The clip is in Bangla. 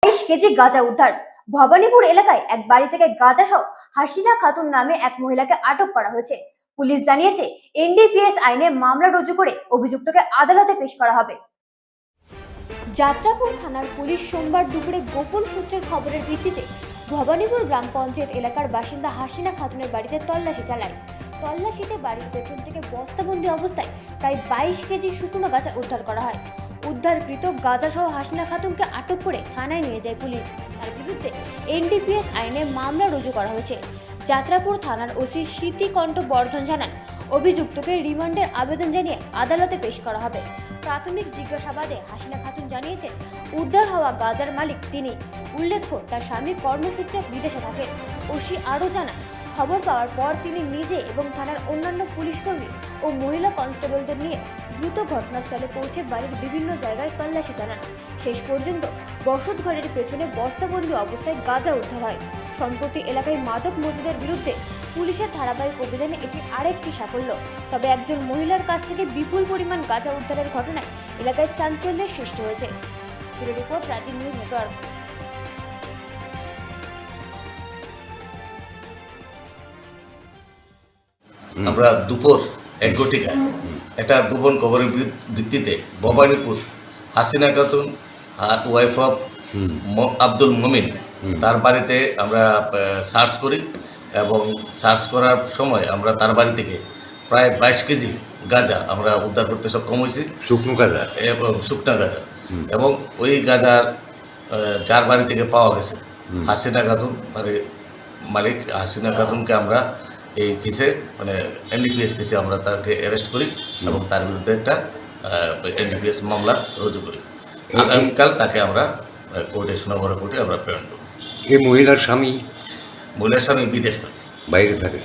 22 কেজি গাঁজা উদ্ধার। ভবানীপুর এলাকায় এক বাড়ি থেকে গাঁজা সহ হাসিনা খাতুন নামে এক মহিলাকে আটক করা হয়েছে। পুলিশ জানিয়েছে এনডিপিএস আইনে মামলা রুজু করে অভিযুক্তকে আদালতে পেশ করা হবে। যাত্রাপুর থানার পুলিশ সোমবার দুপুরে গোপন সূত্রের খবরের ভিত্তিতে ভবানীপুর গ্রাম পঞ্চায়েত এলাকার বাসিন্দা হাসিনা খাতুনের বাড়িতে তল্লাশি চালায়। তল্লাশিতে বাড়ির পেছন থেকে বস্তাবন্দি অবস্থায় প্রায় 22 কেজি শুকনো গাঁজা উদ্ধার করা হয়। উদ্ধারকৃত গাঁজা সহ হাসিনা খাতুনকে আটক করে থানায় নিয়ে যায় পুলিশ। তার বিরুদ্ধে এনডিপিএস আইনে মামলা রুজু করা হয়েছে। যাত্রাপুর থানার ওসি স্মৃতিকণ্ঠ বর্ধন জানান, অভিযুক্তকে রিমান্ডের আবেদন জানিয়ে আদালতে পেশ করা হবে। প্রাথমিক জিজ্ঞাসাবাদে হাসিনা খাতুন জানিয়েছেন উদ্ধার হওয়া গাঁজার মালিক তিনি। উল্লেখ্য, তার স্বামী কর্মসূত্রে বিদেশে থাকেন। ওসি আরও জানান, খবর পাওয়ার পর তিনি নিজে এবং থানার অন্যান্য পুলিশকর্মী ও মহিলা কনস্টেবলদের নিয়ে দ্রুত ঘটনাস্থলে পৌঁছে বাড়ির বিভিন্ন জায়গায় তল্লাশি চালান। শেষ পর্যন্ত বসত ঘরের পেছনে বস্তাবন্দি অবস্থায় গাঁজা উদ্ধার হয়। সম্প্রতি এলাকায় মাদক মজুদের বিরুদ্ধে পুলিশের ধারাবাহিক অভিযানে এটি আরেকটি সাফল্য। তবে একজন মহিলার কাছ থেকে বিপুল পরিমাণ গাঁজা উদ্ধারের ঘটনায় এলাকায় চাঞ্চল্যের সৃষ্টি হয়েছে। ব্যুরো রিপোর্ট, রাজি নিউজ নেটওয়ার্ক। আমরা দুপুর 1 ঘটিকায় একটা গোপন খবরের ভিত্তিতে ভবানীপুর হাসিনা খাতুন ওয়াইফ অফ আব্দুল মুমিন তার বাড়িতে আমরা সার্চ করি এবং সার্চ করার সময় আমরা তার বাড়ি থেকে প্রায় 22 কেজি গাঁজা আমরা উদ্ধার করতে সক্ষম হয়েছি। শুকনো গাঁজা এবং শুকনা গাঁজা, এবং ওই গাঁজার যার বাড়ি থেকে পাওয়া গেছে হাসিনা খাতুন মালিক হাসিনা খাতুনকে আমরা এই কেসে মানে এনডিপিএস কেসে আমরা তাকে অ্যারেস্ট করি এবং তার বিরুদ্ধে একটা এনডিপিএস মামলা রুজু করি। আগামীকাল তাকে আমরা কোর্টে সোনামুড়া কোর্টে আমরা প্রেরণ করি। এই মহিলার স্বামী মহিলার স্বামী বিদেশ থাকে, বাইরে থাকে।